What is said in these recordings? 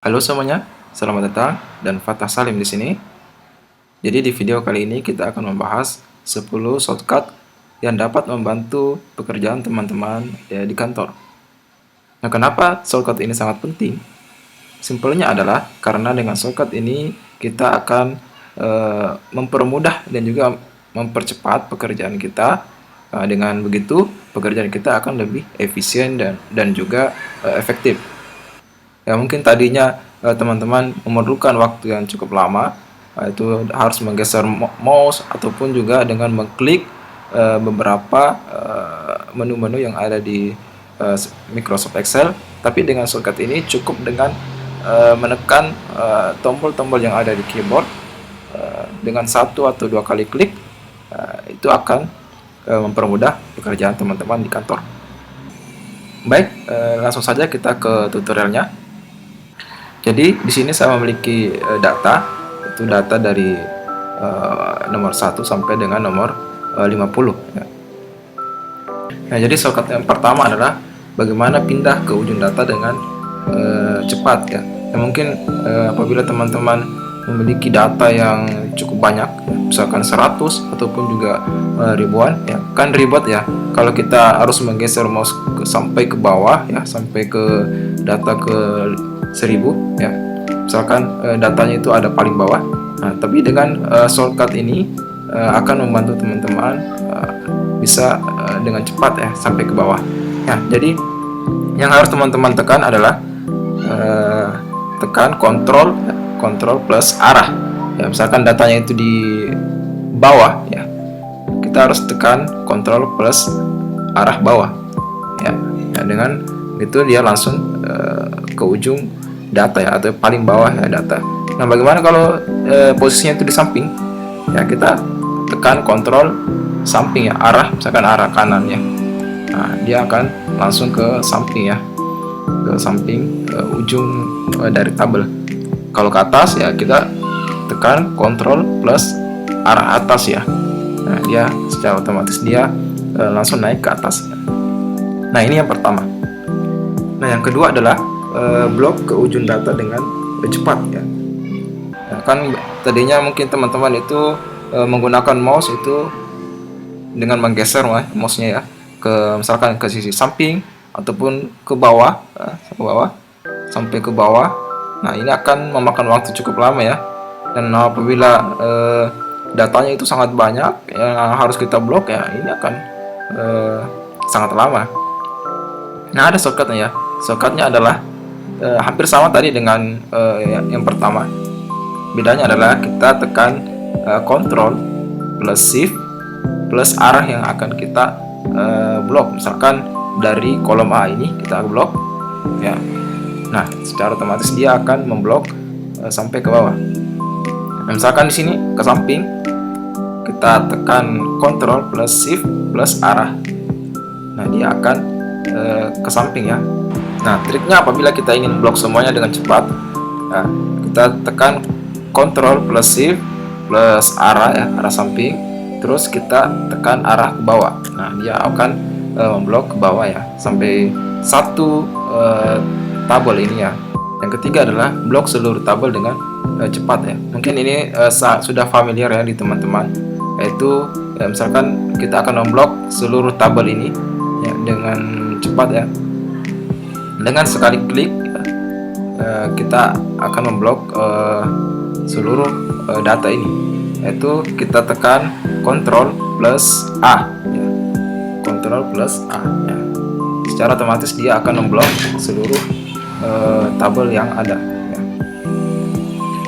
Halo semuanya, selamat datang dan Fatah Salim di sini. Jadi di video kali ini kita akan membahas 10 shortcut yang dapat membantu pekerjaan teman-teman di kantor. Nah, kenapa shortcut ini sangat penting? Simpelnya adalah karena dengan shortcut ini kita akan mempermudah dan juga mempercepat pekerjaan kita. Dengan begitu pekerjaan kita akan lebih efisien dan juga efektif. Ya, mungkin tadinya teman-teman memerlukan waktu yang cukup lama, itu harus menggeser mouse ataupun juga dengan mengklik beberapa menu-menu yang ada di Microsoft Excel. Tapi dengan shortcut ini cukup dengan menekan tombol-tombol yang ada di keyboard, dengan 1 atau 2 kali klik, itu akan mempermudah pekerjaan teman-teman di kantor. Baik, langsung saja kita ke tutorialnya. Jadi di sini saya memiliki data, itu data dari nomor 1 sampai dengan nomor 50 ya. Nah, jadi shortcut yang pertama adalah bagaimana pindah ke ujung data dengan cepat ya. Mungkin apabila teman-teman memiliki data yang cukup banyak, misalkan 100 ataupun juga ribuan ya, kan ribet ya kalau kita harus menggeser mouse sampai ke bawah ya, sampai ke data ke 1000 ya, misalkan datanya itu ada paling bawah. Nah, tapi dengan shortcut ini akan membantu teman-teman bisa dengan cepat ya sampai ke bawah. Nah, jadi yang harus teman-teman tekan adalah tekan kontrol plus arah ya. Misalkan datanya itu di bawah ya, kita harus tekan kontrol plus arah bawah ya. Nah, dengan itu dia langsung ke ujung data ya, atau paling bawah ya data. Nah, bagaimana kalau posisinya itu di samping ya, kita tekan kontrol samping ya, arah, misalkan arah kanan ya. Nah, dia akan langsung ke samping ya, ke samping ujung dari tabel. Kalau ke atas ya, kita tekan kontrol plus arah atas ya. Nah, dia secara otomatis dia langsung naik ke atas. Nah, ini yang pertama. Nah, yang kedua adalah blok ke ujung data dengan cepat ya. Nah, kan tadinya mungkin teman-teman itu menggunakan mouse itu dengan menggeser mouse-nya ya, ke misalkan ke sisi samping ataupun ke bawah, sampai ke bawah. Nah, ini akan memakan waktu cukup lama ya. Dan apabila datanya itu sangat banyak yang harus kita blok ya, ini akan sangat lama. Nah, ada shortcutnya ya. Shortcutnya adalah hampir sama tadi dengan yang pertama. Bedanya adalah kita tekan Ctrl plus Shift plus arah yang akan kita blok. Misalkan dari kolom A ini kita blok ya. Nah, secara otomatis dia akan memblok sampai ke bawah. Nah, misalkan di sini ke samping, kita tekan Ctrl plus Shift plus arah. Nah, dia akan ke samping ya. Nah, triknya apabila kita ingin blok semuanya dengan cepat, nah, kita tekan Ctrl plus Shift plus arah ya, arah samping, terus kita tekan arah ke bawah. Nah, dia akan memblok ke bawah ya, sampai satu tabel ini ya. Yang ketiga adalah blok seluruh tabel dengan cepat ya. Mungkin ini sudah familiar ya di teman-teman, yaitu misalkan kita akan memblok seluruh tabel ini ya dengan cepat ya. Dengan sekali klik kita akan memblok seluruh data ini, yaitu kita tekan Ctrl plus A ya. Ctrl plus A ya. Secara otomatis dia akan memblok seluruh tabel yang ada ya.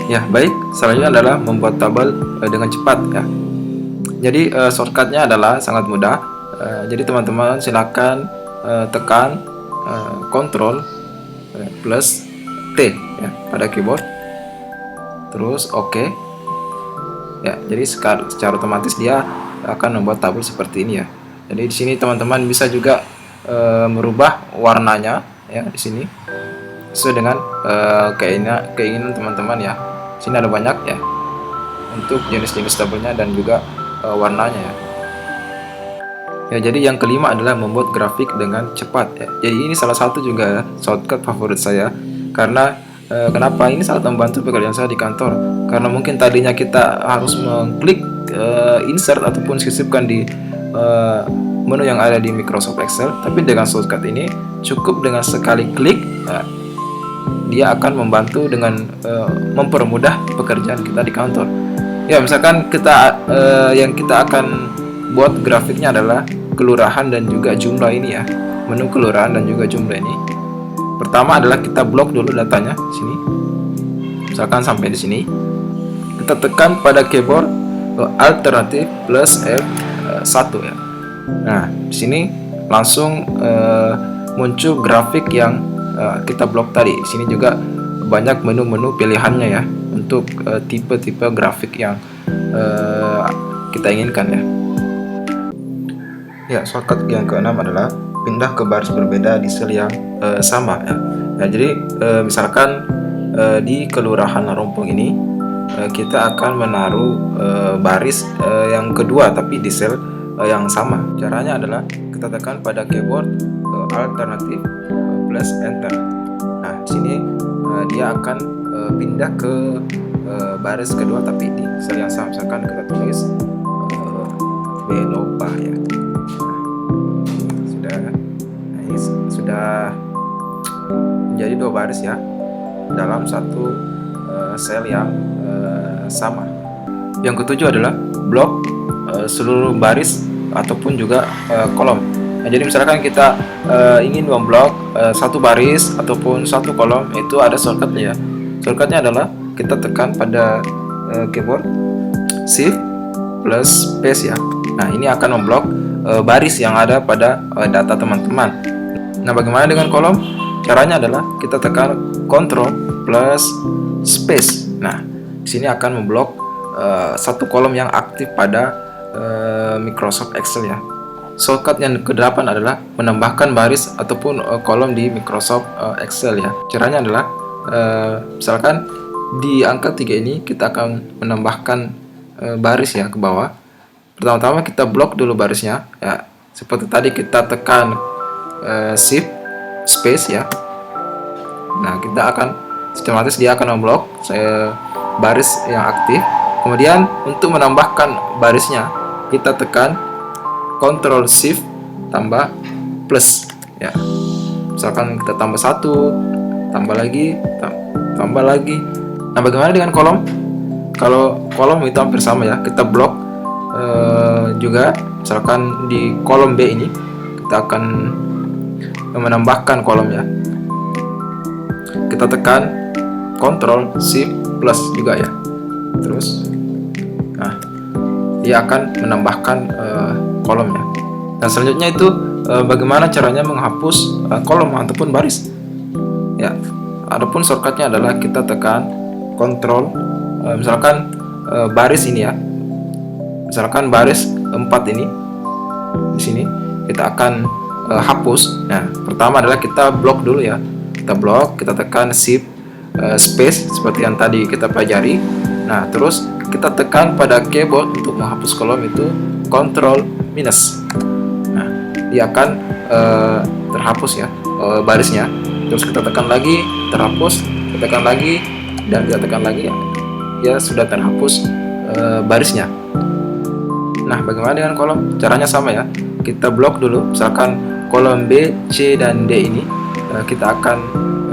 Ya, baik, selanjutnya adalah membuat tabel dengan cepat ya. Jadi shortcutnya adalah sangat mudah. Jadi teman-teman silakan tekan Ctrl plus T ya pada keyboard, terus OK ya. Jadi secara otomatis dia akan membuat tabel seperti ini ya. Jadi di sini teman-teman bisa juga merubah warnanya ya, di sini sesuai dengan keinginan teman-teman ya. Sini ada banyak ya untuk jenis-jenis tabelnya dan juga warnanya ya. Ya, jadi yang kelima adalah membuat grafik dengan cepat ya. Jadi ini salah satu juga shortcut favorit saya, karena Kenapa ini sangat membantu pekerjaan saya di kantor? Karena mungkin tadinya kita harus mengklik insert ataupun sisipkan di menu yang ada di Microsoft Excel, tapi dengan shortcut ini cukup dengan sekali klik, dia akan membantu dengan mempermudah pekerjaan kita di kantor. Ya, misalkan kita yang kita akan buat grafiknya adalah kelurahan dan juga jumlah ini ya, menu kelurahan dan juga jumlah ini. Pertama adalah kita blok dulu datanya sini. Misalkan sampai di sini, kita tekan pada keyboard alternatif plus F1 ya. Nah, di sini langsung muncul grafik yang kita blok tadi. Di sini juga banyak menu-menu pilihannya ya untuk tipe-tipe grafik yang kita inginkan ya. Ya, shortcut yang keenam adalah pindah ke baris berbeda di sel yang sama ya. Nah, jadi misalkan di kelurahan Larompong ini kita akan menaruh baris yang kedua tapi di sel yang sama. Caranya adalah kita tekan pada keyboard alternatif plus enter. Nah, di sini dia akan pindah ke baris kedua tapi di sel yang sama. Misalkan kita tulis Belopa ya. Sudah menjadi dua baris ya dalam satu sel yang sama. Yang ketujuh adalah blok seluruh baris ataupun juga kolom. Nah, jadi misalkan kita ingin memblok satu baris ataupun satu kolom, itu ada shortcutnya ya. Shortcutnya adalah kita tekan pada keyboard Shift plus Space ya. Nah, ini akan memblok baris yang ada pada data teman-teman. Nah, bagaimana dengan kolom? Caranya adalah kita tekan Ctrl plus Space. Nah, di sini akan memblok satu kolom yang aktif pada Microsoft Excel ya. Shortcut yang ke-8 adalah menambahkan baris ataupun kolom di Microsoft Excel ya. Caranya adalah misalkan di angka 3 ini kita akan menambahkan baris ya ke bawah. Pertama-tama kita blok dulu barisnya ya. Seperti tadi kita tekan Shift Space ya. Nah, kita akan sistematis dia akan memblok baris yang aktif. Kemudian untuk menambahkan barisnya kita tekan Ctrl Shift tambah plus ya. Misalkan kita tambah 1, tambah lagi, tambah lagi. Nah, bagaimana dengan kolom? Kalau kolom itu hampir sama ya. Kita blok juga. Misalkan di kolom B ini kita akan menambahkan kolomnya. Kita tekan Ctrl Shift plus juga ya. Terus, nah, dia akan menambahkan kolomnya. Nah, selanjutnya itu bagaimana caranya menghapus kolom ataupun baris. Ya, adapun shortcutnya adalah kita tekan Ctrl, misalkan baris ini ya. Misalkan baris 4 ini di sini kita akan hapus. Nah, pertama adalah kita blok dulu ya. Kita blok, kita tekan Shift Space seperti yang tadi kita pelajari. Nah, terus kita tekan pada keyboard untuk menghapus kolom itu Ctrl minus. Nah, dia akan terhapus ya barisnya. Terus kita tekan lagi, terhapus, kita tekan lagi, dan kita tekan lagi ya sudah terhapus barisnya. Nah, bagaimana dengan kolom? Caranya sama ya. Kita blok dulu, misalkan kolom B, C, dan D ini kita akan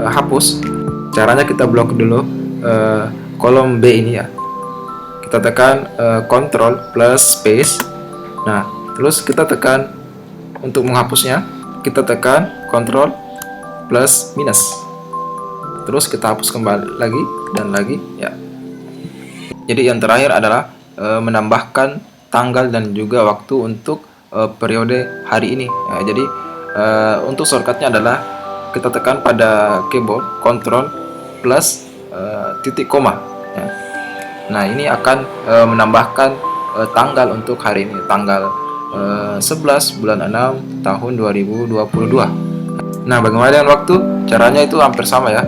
hapus. Caranya kita blok dulu kolom B ini ya. Kita tekan Ctrl plus Space. Nah, terus kita tekan untuk menghapusnya, kita tekan Ctrl plus minus. Terus kita hapus kembali lagi dan lagi ya. Jadi yang terakhir adalah menambahkan tanggal dan juga waktu untuk periode hari ini ya. Jadi untuk shortcutnya adalah kita tekan pada keyboard Ctrl plus titik koma ya. Nah, ini akan menambahkan tanggal untuk hari ini, tanggal 11 bulan 6 tahun 2022. Nah, bagaimana dengan waktu? Caranya itu hampir sama ya.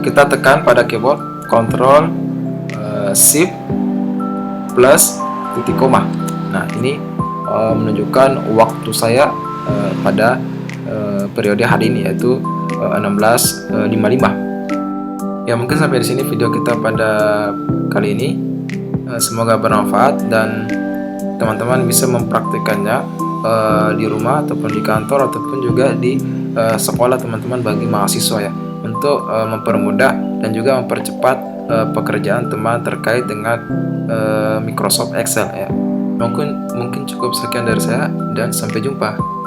Kita tekan pada keyboard Ctrl Shift plus titik koma. Nah, ini menunjukkan waktu saya pada periode hari ini, yaitu 16.55. Ya, mungkin sampai di sini video kita pada kali ini. Semoga bermanfaat dan teman-teman bisa mempraktikkannya di rumah ataupun di kantor ataupun juga di sekolah teman-teman bagi mahasiswa ya, untuk mempermudah dan juga mempercepat pekerjaan teman terkait dengan Microsoft Excel ya. Mungkin cukup sekian dari saya dan sampai jumpa.